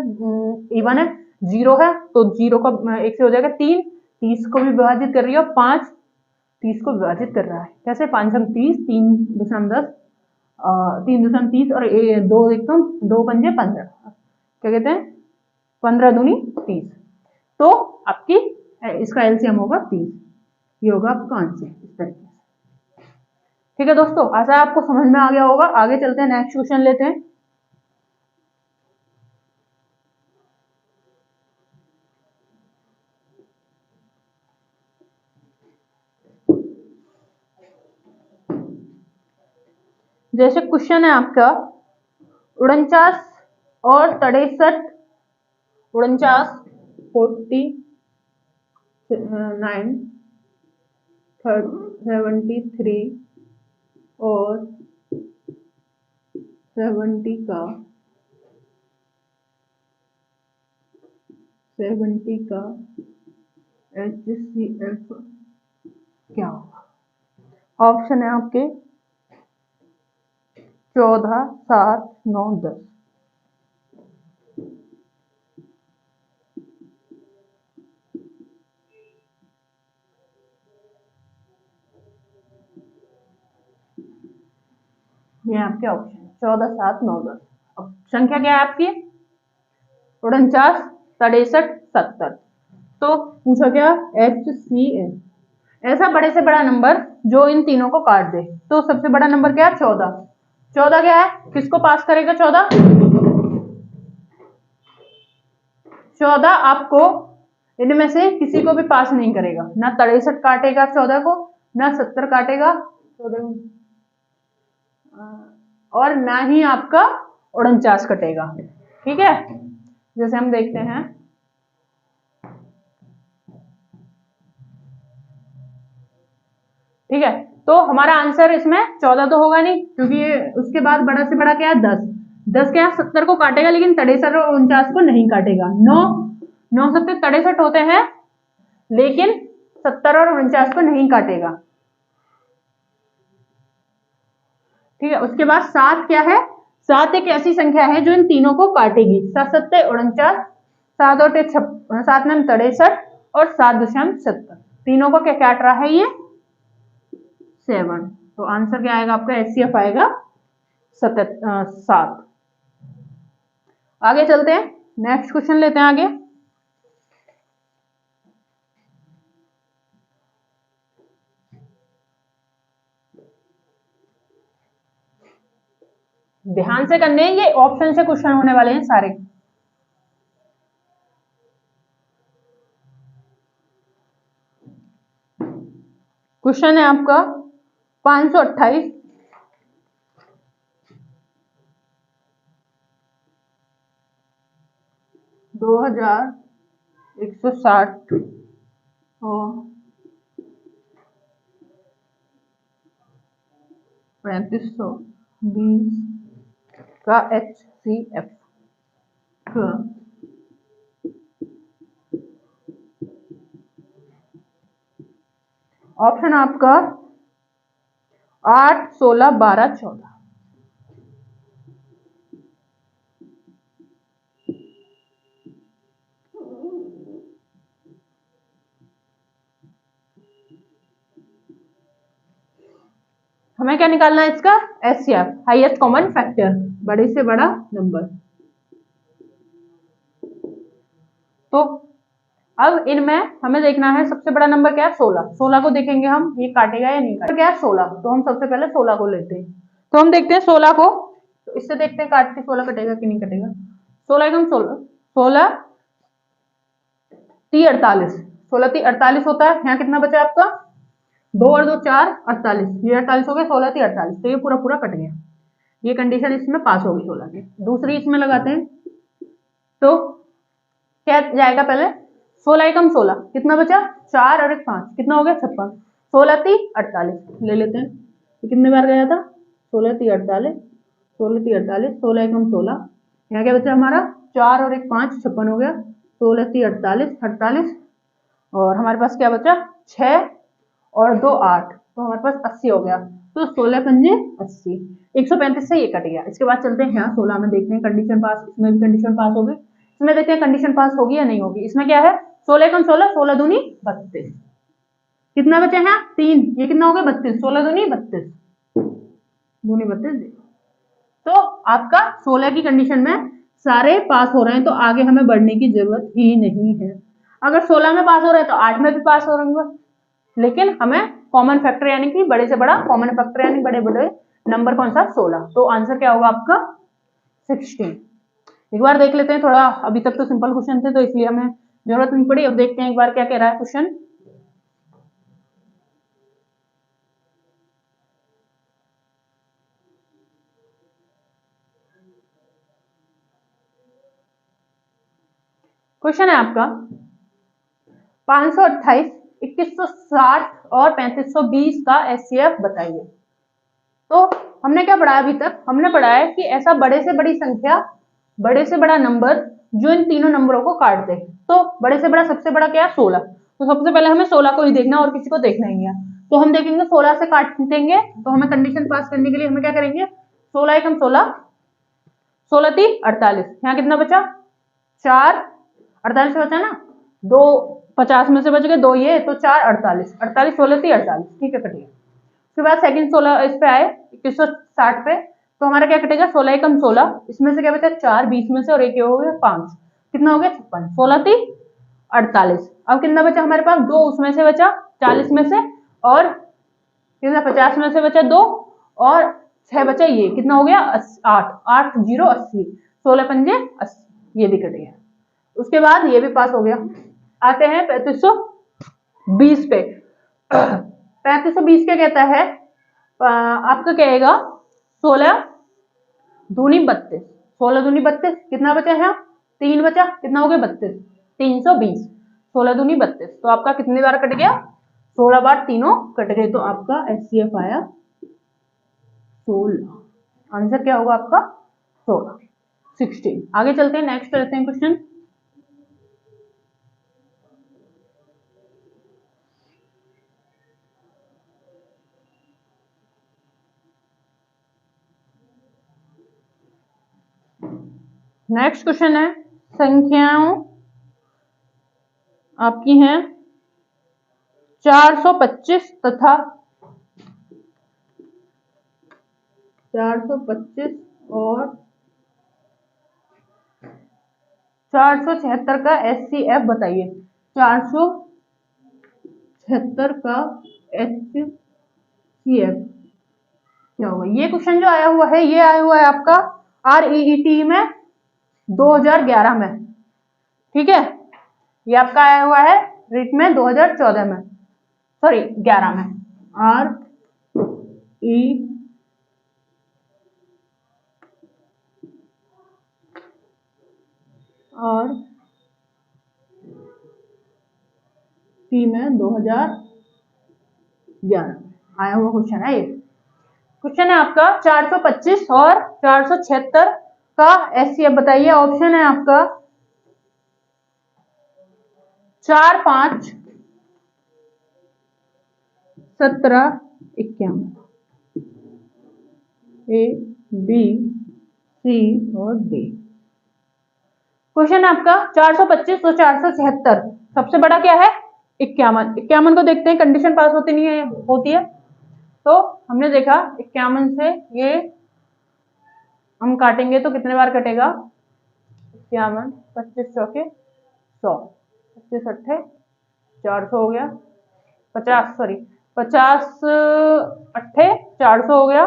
इवन है, 0 है, तो 0 का 1 से हो जाएगा 3। 30 को भी विभाजित कर रही है, 5 30 को विभाजित कर रहा है। कैसे? 5 हम 30, 3 दूसरा 10, 3 दूसरा 30 और 2 एकदम 2 पंजे 15। क्या कहते हैं? 15 दूनी 30। तो आपकी इसका एलसीएम होगा 30। ये होगा आपका आंसर इस तरीके से। ठीक है दोस्तों, आशा है आपको समझ में आ गया होगा। आगे चलते हैं, नेक्स्ट क्वेश्चन लेते हैं। जैसे क्वेश्चन है आपका 49 और 63, 49 49 73 और 70 का 70 का एचसीएफ क्या होगा? ऑप्शन है आपके 14 7 9 10। ये आपके ऑप्शन 14 7 9 10। अब संख्या क्या है आपकी? 49 63 70। तो पूछा क्या? एचसीएफ ऐसा बड़े से बड़ा नंबर जो इन तीनों को काट दे। तो सबसे बड़ा नंबर क्या है? 14। 14 क्या है? किसको पास करेगा? 14 आपको इनमें से किसी को भी पास नहीं करेगा। ना 63 काटेगा 14 को, ना 70 काटेगा 14 को, और ना ही आपका 49 कटेगा। ठीक है, जैसे हम देखते हैं, ठीक है। तो हमारा आंसर इसमें 14 तो होगा नहीं, क्योंकि उसके बाद बड़ा से बड़ा क्या है? 10। 10 क्या है? 70 को काटेगा, लेकिन 63 और 49 को नहीं काटेगा। 9 9 सत्ते 63 होते हैं, लेकिन 70 और 49 को नहीं काटेगा। ठीक है, उसके बाद 7 क्या है? 7 एक ऐसी संख्या है जो इन तीनों को काटेगी। 7 सत्ते 49, 7 और 7 में 63 और 7 दशमलव 70, तीनों को क्या काट रहा है? ये 7। तो आंसर क्या आएगा आपका? एचसीएफ आएगा 7। आगे चलते हैं, नेक्स्ट क्वेश्चन लेते हैं। आगे ध्यान से करने हैं, ये ऑप्शन से क्वेश्चन होने वाले हैं सारे। क्वेश्चन है आपका 528 2160 और 3520 का HCF का ऑप्शन आपका 8, 16, 12, 14। हमें क्या निकालना है इसका? HCF, हाईएस्ट कॉमन फैक्टर, बड़े से बड़ा नंबर। तो अब इनमें हमें देखना है सबसे बड़ा नंबर क्या है? 16। 16 को देखेंगे हम, ये काटेगा या नहीं काटेगा। क्या है? 16। तो हम सबसे पहले 16 को लेते हैं। तो हम देखते हैं 16 को, तो इससे देखते हैं काट के 16 कटेगा कि नहीं कटेगा। 16 एकदम 16, 16 3 48, 16 3 48 होता है। यहाँ कितना बचा आपका? 2 और 2 4, 48। ये 48 हो गया, 16 3 48। तो ये पूरा पूरा कट गया। ये कंडीशन इसमें पास होगी 16 की। दूसरी इसमें लगाते हैं, तो क्या जाएगा? पहले 16 एकम 16, कितना बचा? 4 और 1 5, कितना हो गया? 56। 16 3 48 ले लेते हैं। ये कितने बार गया था? 16 3 48, 16 3 48, 16 एकम 16। यहाँ क्या बचा हमारा? 4 और 1 5, 56 हो गया। 16 3 48, 48 और हमारे पास क्या बचा? 6 और 2 8, तो हमारे पास 80 हो गया। तो 16 पंजे 80, 135 से ये कट गया। इसके बाद चलते हैं यहाँ 16 में, देखते हैं कंडीशन पास। इसमें भी कंडीशन पास हो गई। इसमें देखते हैं कंडीशन पास होगी या नहीं होगी। इसमें क्या है? 16 कम 16, 16 दूनी 32। कितना बचा है? 3। ये कितना हो गया? 32। 16 दूनी 32, दूनी 32। तो आपका 16 की कंडीशन में सारे पास हो रहे हैं, तो आगे हमें बढ़ने की जरूरत ही नहीं है। अगर 16 में पास हो रहे हैं तो 8 में भी पास हो रहे हैं, लेकिन हमें कॉमन फैक्टर यानी कि बड़े से बड़ा कॉमन फैक्टर यानी बड़े बड़े नंबर कौन सा? 16। तो आंसर क्या होगा आपका? 16। एक बार देख लेते हैं थोड़ा, अभी तक तो सिंपल क्वेश्चन थे तो इसलिए हमें जरूरत नहीं पड़ी। अब देखते हैं एक बार क्या कह रहा है क्वेश्चन। क्वेश्चन है आपका 528 2160 और 3520 का HCF बताइए। तो हमने क्या पढ़ा अभी तक? हमने पढ़ा है कि ऐसा बड़े से बड़ी संख्या, बड़े से बड़ा नंबर जो इन तीनों नंबरों को काट दे। तो बड़े से बड़ा सबसे बड़ा क्या है? 16। तो सबसे पहले हमें 16 को ही देखना और किसी को देखना ही है। तो हम देखेंगे 16 से काटेंगे, तो हमें कंडीशन पास करने के लिए हमें क्या करेंगे? 16 एकम 16, 16 3 48। यहाँ कितना बचा? 4, 48 बचा ना, 2 50 में से बच गए 2 ये, तो 4 48, 48 16 3 48, ठीक है कटिए। उसके बाद सेकंड 16 इस पे आए 2160 पे, तो हमारा क्या कटेगा? 16 एकम 16, इसमें से क्या बचा? 4 20 में से और 1 हो गया 5, कितना हो गया? 56। 16 3 48। अब कितना बचा हमारे पास? 2 उसमें से बचा 40 में से, और कितना? 50 में से बचा 2 और 6 बचा ये, कितना हो गया? 8 8 0 80, 16 पंजे 80, ये भी कट गया। उसके बाद ये भी पास हो गया। आते हैं 3520 पे। 3520 क्या कहता है? आपका कहेगा 16 दूनी 32, 16 दूनी 32, कितना बचा है? 3 बचा, कितना हो गया? 32, 320, 16 दूनी 32। तो आपका कितनी बार कट गया? 16 बार, तीनों कट गए। तो आपका HCF आया 16। आंसर क्या होगा आपका? 16, 16। आगे चलते हैं, नेक्स्ट करते हैं क्वेश्चन। नेक्स्ट क्वेश्चन है, संख्याओं आपकी हैं 425 तथा 425 और 476 का HCF बताइए। 476 का HCF क्या होगा। ये क्वेश्चन जो आया हुआ है ये आया हुआ है आपका REET में 2011 में, ठीक है। ये आपका आया हुआ है रिट में 2014 में, सॉरी 11 में। REET और टी में 2011 आया हुआ क्वेश्चन है। ये क्वेश्चन है आपका 425 और 476 का एससीएफ बताइए। ऑप्शन है आपका 4, 5, 17, 51, A, B, C और D। क्वेश्चन है आपका 425 और 476, सबसे बड़ा क्या है 51। 51 को देखते हैं, कंडीशन पास होती नहीं है, होती है। तो हमने देखा 51 से ये हम काटेंगे तो कितने बार कटेगा 51, 25 चौके 100, 25 अट्ठे 400 हो गया, 50 सॉरी 50 अट्ठे 400 हो गया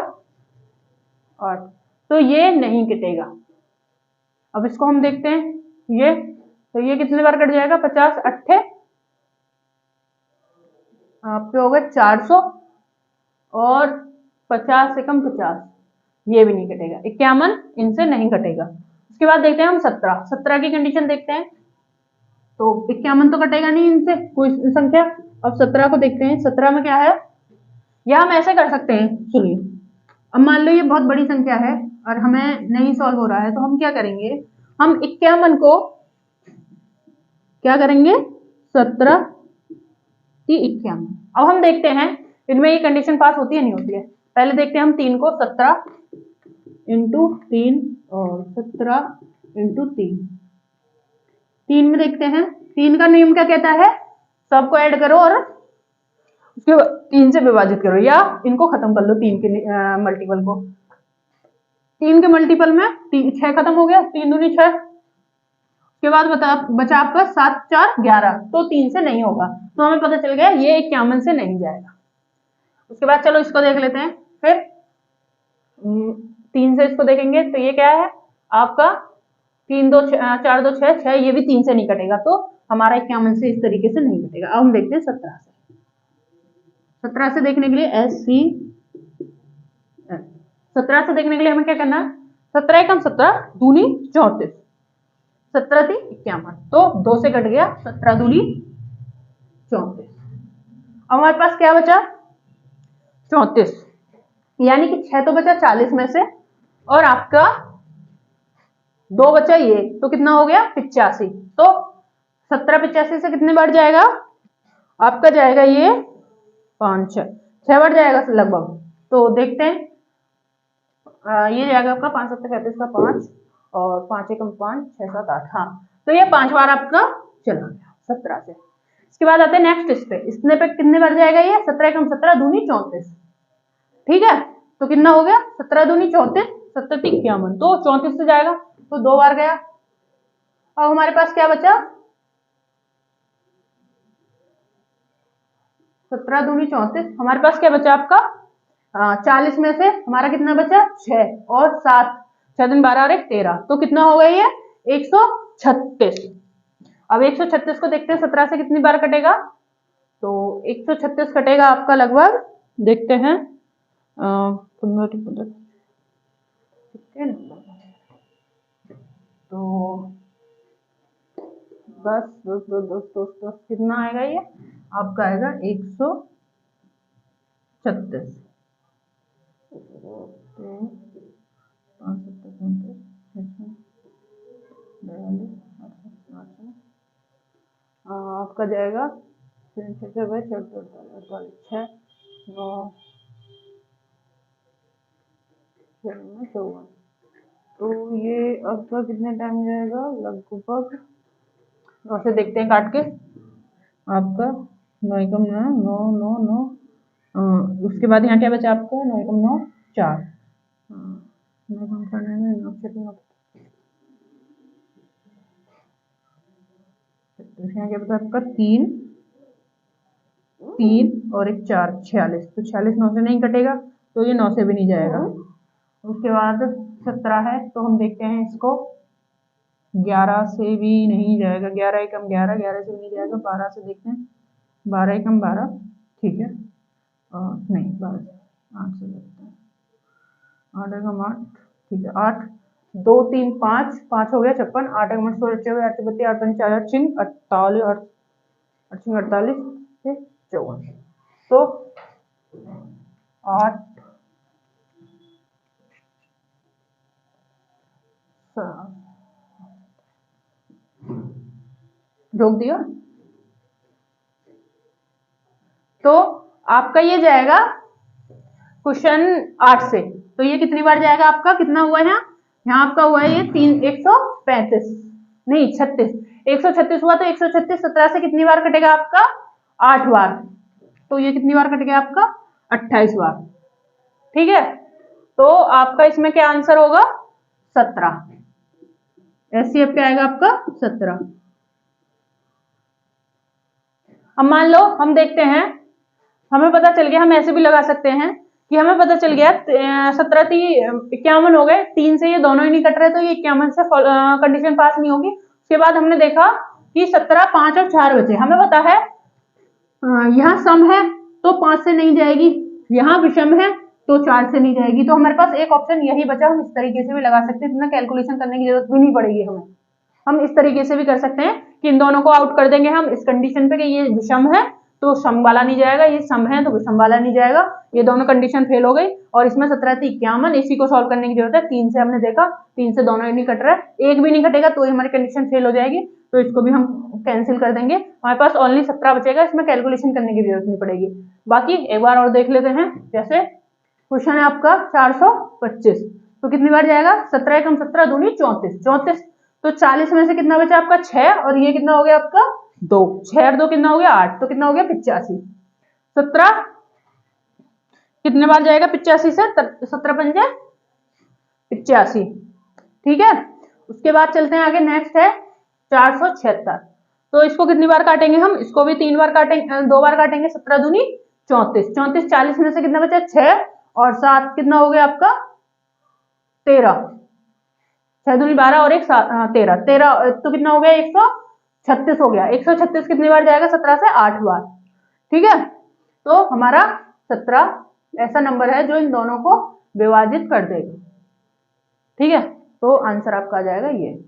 8। तो ये नहीं कटेगा। अब इसको हम देखते हैं ये, तो ये कितने बार कट जाएगा 50 अट्ठे आप पे हो गए 400 और 50 से कम 50, ये भी नहीं कटेगा। 51 इनसे नहीं कटेगा। उसके बाद देखते हैं हम 17 की कंडीशन देखते हैं। तो 51 तो कटेगा नहीं इनसे कोई संख्या। अब 17 को देखते हैं, 17 में क्या है, या हम ऐसे कर सकते हैं, सुनिए। अब मान लो ये बहुत बड़ी संख्या है और हमें नहीं सॉल्व हो रहा है, तो हम क्या करेंगे, हम 51 को क्या करेंगे 17 की 51। अब हम देखते हैं इनमें ये कंडीशन पास होती है नहीं होती है। पहले देखते हैं हम 3 को 17 इंटू 3 और 17 इंटू 3। 3 में देखते हैं, 3 का नियम क्या कहता है, सबको ऐड करो और उसके 3 से विभाजित करो, या इनको खत्म कर लो 3 के मल्टीपल को। 3 के मल्टीपल में 6 खत्म हो गया, 3 दूनी 6। उसके बाद बचा आपका 7, 4, 11, तो 3 से नहीं होगा। तो हमें पता चल गया ये 51 से नहीं जाएगा। उसके बाद चलो इसको देख लेते हैं। फिर 3 से इसको देखेंगे तो ये क्या है आपका 3, 2, 4, 2, 6, 6, ये भी 3 से नहीं कटेगा, तो हमारा 51 से इस तरीके से नहीं कटेगा। अब हम देखते हैं 17 से। 17 से देखने के लिए SC 17 से देखने के लिए हमें क्या करना है, 17 एकम 17 दूनी 34, 17 थी 51, तो 2 से कट गया 17 दूनी 34। अब हमारे पास क्या बचा 34, यानी कि 6 तो बचा 40 में से, और आपका 2 बचा ये, तो कितना हो गया 85। तो 17 85 से कितने बढ़ जाएगा आपका, जाएगा ये 5, 6 बढ़ जाएगा लगभग। तो देखते हैं ये जाएगा आपका 5 7 35 का 5 और 5 एकम 5, 6 7 8, हाँ। तो ये 5 बार आपका चला गया 17 से। इसके बाद आते हैं नेक्स्ट इस पे, इसने पे कितने बढ़ जाएगा ये 17 एकम 17 दूनी 34, ठीक है। तो कितना हो गया 17 दूनी 34, 17 51, तो 34 से जाएगा, तो 2 बार गया। अब हमारे पास क्या बचा 17 दूनी 34, हमारे पास क्या बचा आपका 40 में से हमारा कितना बचा 6 और 7, 6 दिन 12 और 1 13, तो कितना हो गया ये 136। अब 136 को देखते हैं 17 से कितनी बार कटेगा, तो 136 कटेगा आपका लगभग, देखते हैं 15 तो 10 10 10 10 10 10 कितना आएगा ये आपका आएगा 136। आपका जाएगा 6 9 तो ये आपका कितने टाइम जाएगा लगभग 9 से देखते हैं काट के, आपका 9 एकम 9 9 9 9, उसके बाद यहाँ क्या बचा आपका 9 एकम 9 4, 9 एकम 4 9 यहाँ क्या बचा आपका 3 3 और 1 4, 46, तो 46 9 से नहीं कटेगा, तो ये 9 से भी नहीं जाएगा। उसके बाद 17 है, तो हम देखते हैं इसको, 11 से भी नहीं जाएगा, 11 एकम 11, 11 से भी नहीं जाएगा। 12 से देखते हैं, 12 एकम 12, ठीक है, नहीं 12 से, 8 से देखते हैं, 8 एकम 8, ठीक है, 8, 2 3 5, 5 हो गया 56, 8 एकम 8, 16, 24, 8 32, 8 5 4 छिंग 48, 8 छिंग 48 से 54, तो 8 रोक दिया। तो आपका ये जाएगा क्वेश्चन 8 से, तो ये कितनी बार जाएगा आपका, कितना हुआ है यहाँ आपका हुआ है ये 135, नहीं 36, 136 हुआ, तो 136 17 से कितनी बार कटेगा आपका, 8 बार, तो ये कितनी बार कटेगा आपका, 28 बार, ठीक है। तो आपका इसमें क्या आंसर होगा, 17, एचसीएफ क्या आएगा आपका 17। अब मान लो हम देखते हैं, हमें पता चल गया, हम ऐसे भी लगा सकते हैं कि हमें पता चल गया 17 51 हो गए, 3 से ये दोनों ही नहीं कट रहे, तो ये 51 से कंडीशन पास नहीं होगी। उसके बाद हमने देखा कि 17 5 और 4 बचे, हमें पता है यहाँ सम है तो 5 से नहीं जाएगी, यहाँ विषम है तो 4 से नहीं जाएगी, तो हमारे पास एक ऑप्शन यही बचा। हम इस तरीके से भी लगा सकते हैं, इतना कैलकुलेशन करने की जरूरत भी नहीं पड़ेगी हमें। हम इस तरीके से भी कर सकते हैं कि इन दोनों को आउट कर देंगे हम इस कंडीशन पे कि ये विषम है तो सम वाला नहीं जाएगा, ये सम है तो विषम वाला नहीं जाएगा, ये दोनों कंडीशन फेल हो गई। और इसमें 17 थी 51, इसी को सॉल्व करने की जरूरत है। 3 से हमने देखा, 3 से दोनों ही नहीं कट रहा है, एक भी नहीं कटेगा तो हमारी कंडीशन फेल हो जाएगी, तो इसको भी हम कैंसिल कर देंगे। हमारे पास ओनली 17 बचेगा, इसमें कैलकुलेशन करने की जरूरत नहीं पड़ेगी। बाकी एक बार और देख लेते हैं, जैसे क्वेश्चन है आपका 425, तो कितनी बार जाएगा, 17 एकम 17 दूनी 34, 34, तो 40 में से कितना बचा आपका 6, और ये कितना हो गया आपका 2, 6 और 2 कितना हो गया 8, तो कितना हो गया 85। 17 कितने बार जाएगा 85 से, 17 पंजे 85, ठीक है। उसके बाद चलते हैं आगे, नेक्स्ट है 476, तो इसको कितनी बार काटेंगे हम, इसको भी 3 बार काटेंगे, 2 बार काटेंगे, 17 दूनी 34, 34, 40 में से कितना बचा 6 और 7 कितना हो गया आपका 13, 6 दूनी 12 और 1 13, 13 तो कितना हो गया 136 हो गया। 136 कितनी बार जाएगा, 17 से 8 बार, ठीक है। तो हमारा 17 ऐसा नंबर है जो इन दोनों को विभाजित कर देगा, ठीक है। तो आंसर आपका आ जाएगा ये,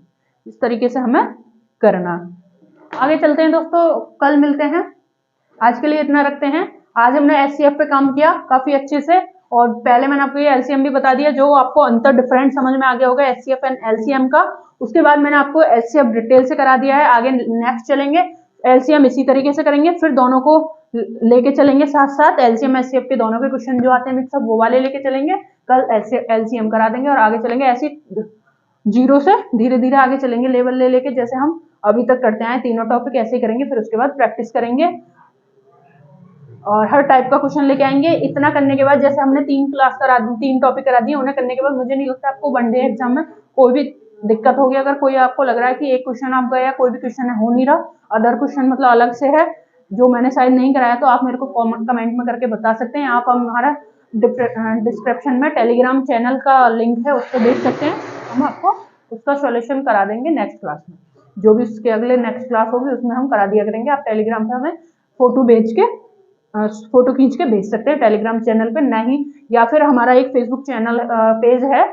इस तरीके से हमें करना। आगे चलते हैं दोस्तों, कल मिलते हैं, आज के लिए इतना रखते हैं। आज हमने एचसीएफ पे काम किया काफी अच्छे से, और पहले मैंने आपको ये एलसीएम भी बता दिया, जो आपको अंतर डिफरेंट समझ में आ गया होगा एचसीएफ एंड एलसीएम का। उसके बाद मैंने आपको एचसीएफ डिटेल से करा दिया है। आगे नेक्स्ट चलेंगे, एलसीएम इसी तरीके से करेंगे, फिर दोनों को लेके चलेंगे साथ साथ, एलसीएम एचसीएफ के दोनों के क्वेश्चन जो आते हैं मिक्सअप वो वाले लेके चलेंगे। कल एलसीएम करा देंगे और आगे चलेंगे ऐसी जीरो से धीरे धीरे आगे चलेंगे, लेवल ले लेके, जैसे हम अभी तक करते आए। तीनों टॉपिक ऐसे करेंगे, फिर उसके बाद प्रैक्टिस करेंगे और हर टाइप का क्वेश्चन लेके आएंगे। इतना करने के बाद, जैसे हमने 3 टॉपिक करा दिए, उन्हें करने के बाद मुझे नहीं लगता आपको वनडे एग्जाम में कोई भी दिक्कत होगी। अगर कोई आपको लग रहा है कि एक क्वेश्चन आप गया, कोई भी क्वेश्चन हो नहीं रहा, अदर क्वेश्चन मतलब अलग से है जो मैंने शायद नहीं कराया, तो आप मेरे को कमेंट में करके बता सकते हैं। आप हमारा डिस्क्रिप्शन में टेलीग्राम चैनल का लिंक है, उस पर देख सकते हैं, हम आपको उसका सॉल्यूशन करा देंगे नेक्स्ट क्लास में। जो भी उसके अगले नेक्स्ट क्लास होगी उसमें हम करा दिया करेंगे। आप टेलीग्राम पे हमें फोटो खींच के भेज सकते हैं टेलीग्राम चैनल पे, नहीं या फिर हमारा एक फेसबुक चैनल पेज है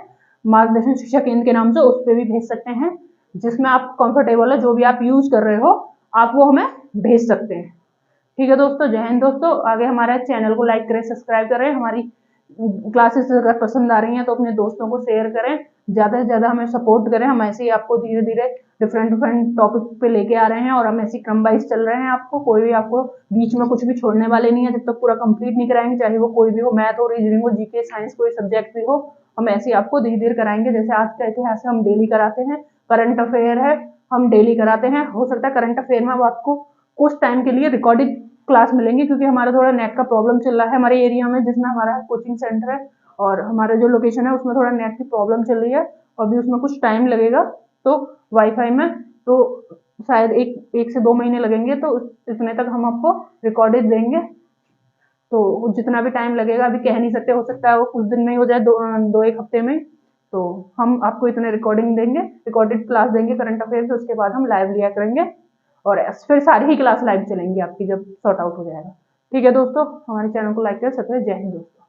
मार्गदर्शन शिक्षा केंद्र के नाम से, उस पर भी भेज सकते हैं, जिसमें आप कंफर्टेबल है, जो भी आप यूज कर रहे हो आप वो हमें भेज सकते हैं। ठीक है दोस्तों, जय हिंद दोस्तों। आगे हमारे चैनल को लाइक करें, सब्सक्राइब करें, हमारी क्लासेस अगर पसंद आ रही हैं तो अपने दोस्तों को शेयर करें, ज़्यादा से ज़्यादा हमें सपोर्ट करें। हम ऐसे ही आपको धीरे धीरे डिफरेंट टॉपिक पे लेके आ रहे हैं और हम ऐसे क्रम वाइज चल रहे हैं। आपको कोई भी आपको बीच में कुछ भी छोड़ने वाले नहीं है, जब तक पूरा कंप्लीट नहीं कराएंगे, चाहे वो कोई भी हो, मैथ हो, रीजनिंग हो, जीके, साइंस, कोई सब्जेक्ट भी हो, हम ऐसे ही आपको धीरे धीरे कराएंगे। जैसे आज का इतिहास हम डेली कराते हैं, करंट अफेयर है हम डेली कराते हैं। हो सकता है करंट अफेयर में अब आपको कुछ टाइम के लिए रिकॉर्डेड क्लास मिलेंगी, क्योंकि हमारा थोड़ा नेट का प्रॉब्लम चल रहा है हमारे एरिया में, जिसमें हमारा कोचिंग सेंटर है और हमारा जो लोकेशन है उसमें थोड़ा नेट की प्रॉब्लम चल रही है, और भी उसमें कुछ टाइम लगेगा। तो वाईफाई में तो शायद एक से 2 महीने लगेंगे, तो इतने तक हम आपको रिकॉर्डेड देंगे। तो जितना भी टाइम लगेगा अभी कह नहीं सकते, हो सकता है वो कुछ दिन में ही हो जाए, दो एक हफ्ते में। तो हम आपको इतने रिकॉर्डिंग देंगे, रिकॉर्डेड क्लास देंगे करंट अफेयर से, उसके बाद हम लाइव लिया करेंगे और फिर सारी ही क्लास लाइव चलेंगी आपकी जब सॉर्ट आउट हो जाएगा। ठीक है दोस्तों, हमारे चैनल को लाइक करें, सब्सक्राइब। जय हिंद दोस्तों।